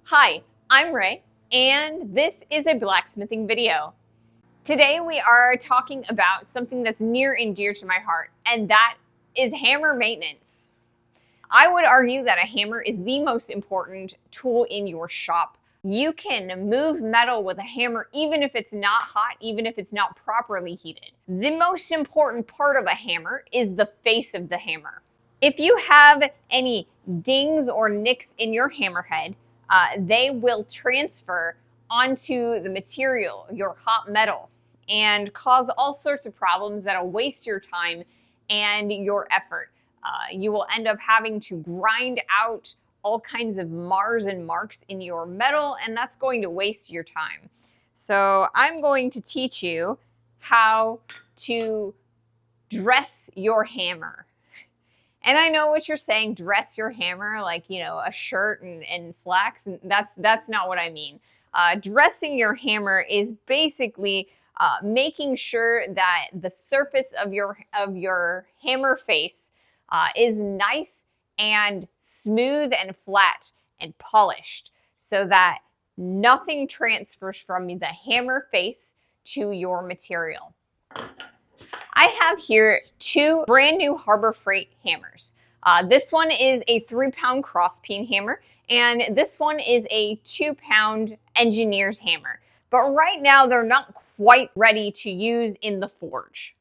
Hi, I'm Ray, and this is a blacksmithing video. Today we are talking about something that's near and dear to my heart, and that is hammer maintenance. I would argue that a hammer is the most important tool in your shop. You can move metal with a hammer even if it's not hot, even if it's not properly heated. The most important part of a hammer is the face of the hammer. If you have any dings or nicks in your hammerhead, they will transfer onto the material, your hot metal, and cause all sorts of problems that'll waste your time and your effort. You will end up having to grind out all kinds of mars and marks in your metal, and that's going to waste your time. So I'm going to teach you how to dress your hammer. And I know what you're saying, dress your hammer like, a shirt and slacks. And that's not what I mean. Dressing your hammer is basically making sure that the surface of your hammer face is nice and smooth and flat and polished so that nothing transfers from the hammer face to your material. I have here two brand new Harbor Freight hammers. This one is a 3-pound cross peen hammer, and this one is a 2-pound engineer's hammer. But right now, they're not quite ready to use in the forge.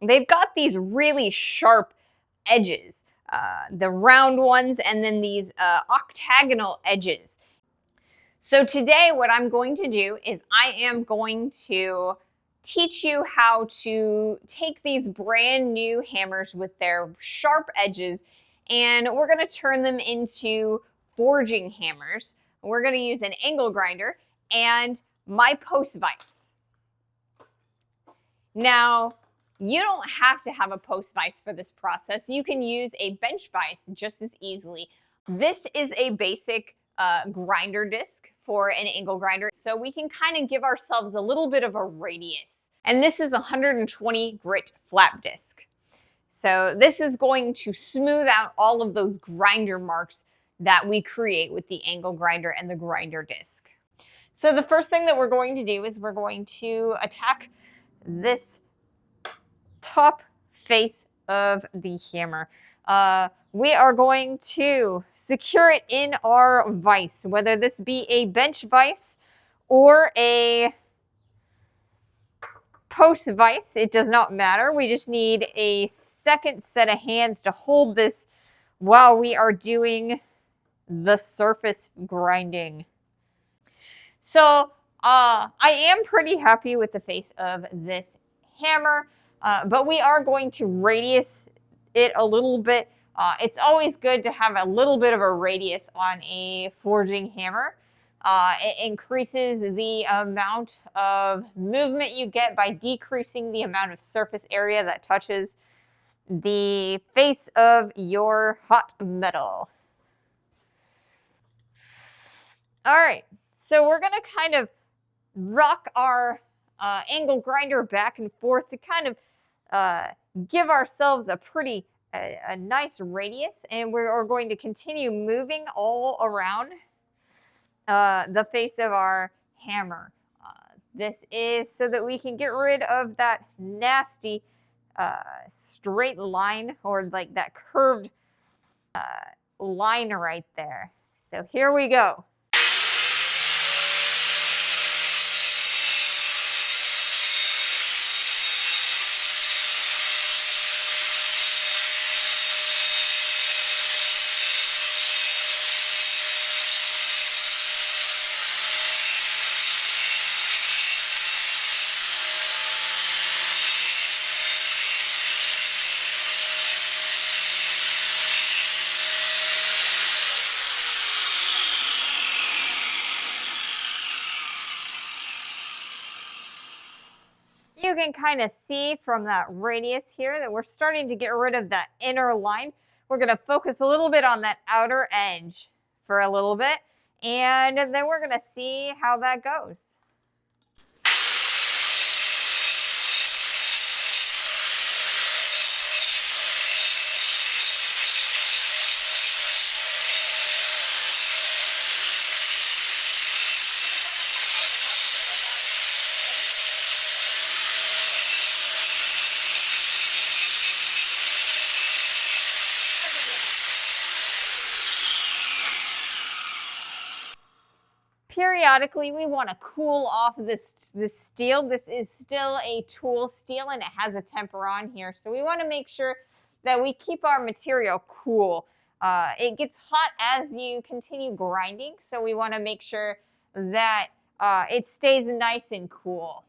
They've got these really sharp edges, the round ones, and then these octagonal edges. So today, what I'm going to do is I am going to teach you how to take these brand new hammers with their sharp edges, and we're going to turn them into forging hammers. We're going to use an angle grinder and my post vise. Now, you don't have to have a post vise for this process. You can use a bench vise just as easily. This is a basic grinder disc for an angle grinder, so we can kind of give ourselves a little bit of a radius. And this is a 120 grit flap disc. So this is going to smooth out all of those grinder marks that we create with the angle grinder and the grinder disc. So the first thing that we're going to do is we're going to attack this top face of the hammer. We are going to secure it in our vise, whether this be a bench vise or a post vise. It does not matter. We just need a second set of hands to hold this while we are doing the surface grinding. So I am pretty happy with the face of this hammer, but we are going to radius it a little bit. It's always good to have a little bit of a radius on a forging hammer. It increases the amount of movement you get by decreasing the amount of surface area that touches the face of your hot metal. All right, so we're going to kind of rock our angle grinder back and forth to kind of give ourselves a nice radius, and we're going to continue moving all around the face of our hammer. This is so that we can get rid of that nasty straight line, or like that curved line right there. So here we go. You can kind of see from that radius here that we're starting to get rid of that inner line. We're going to focus a little bit on that outer edge for a little bit, and then we're going to see how that goes. periodically we want to cool off this steel. This is still a tool steel and it has a temper on here. So we want to make sure that we keep our material cool. It gets hot as you continue grinding, so we want to make sure that it stays nice and cool.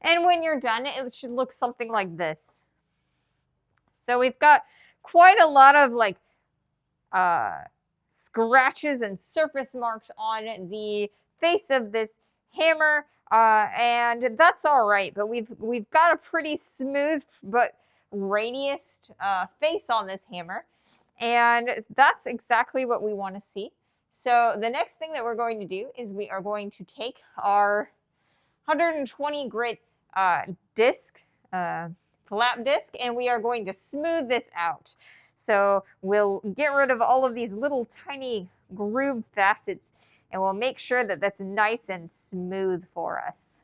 And when you're done, it should look something like this. So we've got quite a lot of like scratches and surface marks on the face of this hammer, and that's all right. But we've got a pretty smooth but radius face on this hammer, and that's exactly what we want to see. So the next thing that we're going to do is we are going to take our 120 grit disc, flap disc, and we are going to smooth this out. So we'll get rid of all of these little tiny groove facets, and we'll make sure that that's nice and smooth for us.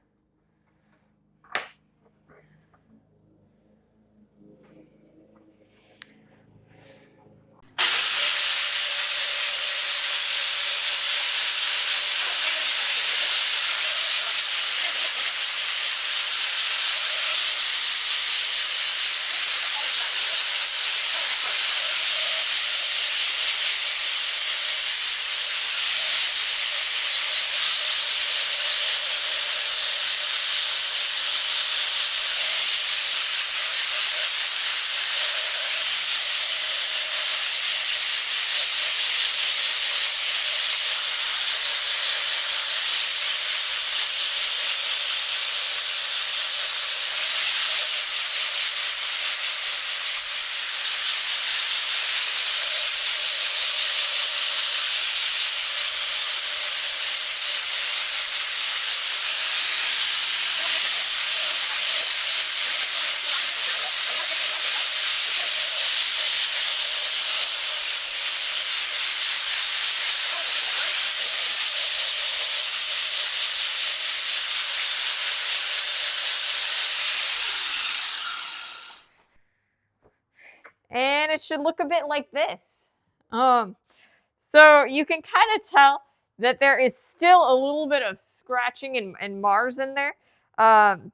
And it should look a bit like this. So you can kind of tell that there is still a little bit of scratching and mars in there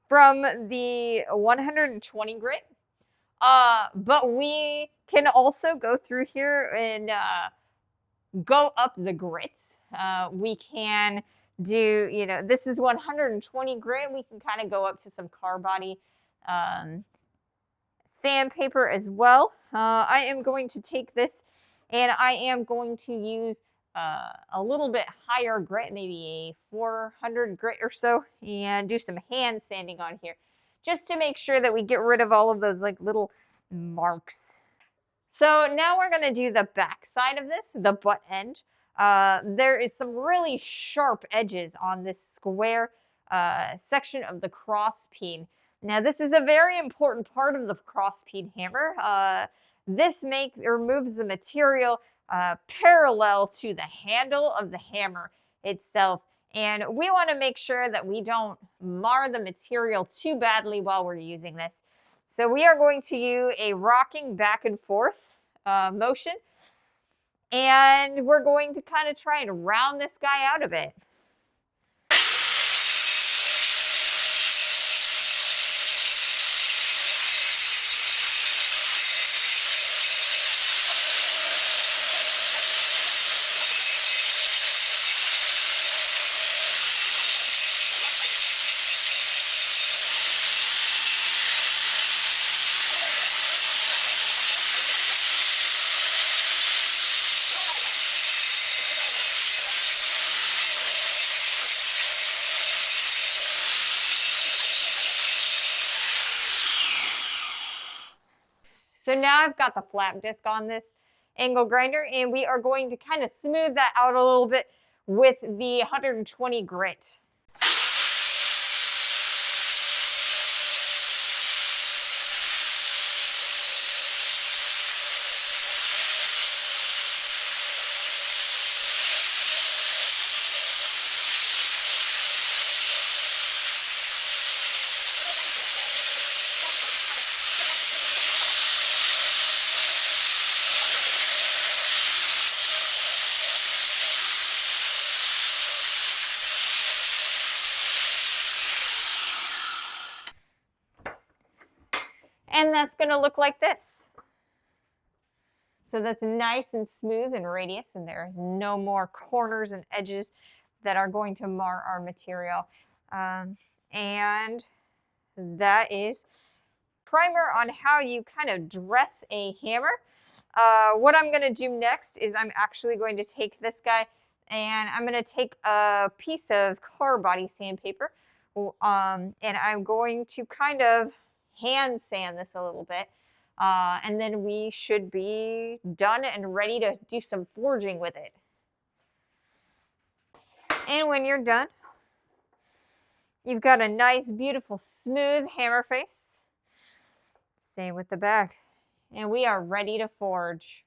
from the 120 grit. But we can also go through here and go up the grits. We can do, this is 120 grit. We can kind of go up to some car body sandpaper as well. I am going to take this and I am going to use a little bit higher grit, maybe a 400 grit or so, and do some hand sanding on here just to make sure that we get rid of all of those like little marks. So now we're going to do the back side of this, the butt end. There is some really sharp edges on this square section of the cross peen. Now this is a very important part of the cross peen hammer. This removes the material parallel to the handle of the hammer itself. And we want to make sure that we don't mar the material too badly while we're using this. So we are going to use a rocking back and forth motion. And we're going to kind of try and round this guy out a bit. So now I've got the flap disc on this, angle grinder, and we are going to kind of smooth that out a little bit with the 120 grit. And that's going to look like this. So that's nice and smooth and radius, and there's no more corners and edges that are going to mar our material. And that is primer on how you kind of dress a hammer. What I'm going to do next is I'm actually going to take this guy and I'm going to take a piece of car body sandpaper, and I'm going to kind of hand sand this a little bit. And then we should be done and ready to do some forging with it. And when you're done, you've got a nice, beautiful, smooth hammer face. Same with the back. And we are ready to forge.